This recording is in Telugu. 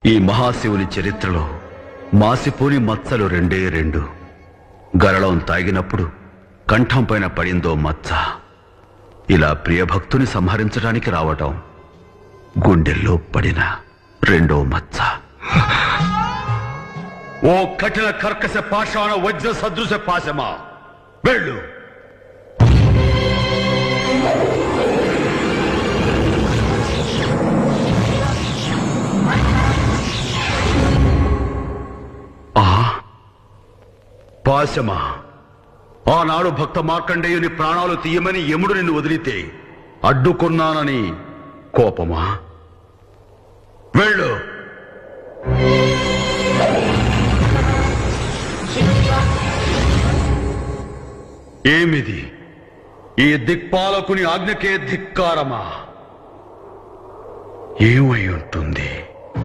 ఈ మహాశివుని చరిత్రలో మాసిపోని మచ్చలు రెండే రెండు. గరళం తాగినప్పుడు కంఠం పైన పడిందో మచ్చ. ఇలా ప్రియభక్తుని సంహరించడానికి రావటం గుండెల్లో పడిన రెండో మచ్చ. ఓ కఠిన కర్కశ పాషాణ వజ్ర సదృశ పాశమా, వెళ్ళు. పాశమా, ఆనాడు భక్త మార్కండేయుని ప్రాణాలు తీయమని యముడు నిన్ను వదిలితే అడ్డుకున్నానని కోపమా? వెళ్ళు. ఏమిది? ఈ దిక్పాలకుని ఆజ్ఞకే ధిక్కారమా? ఏమై ఉంటుంది?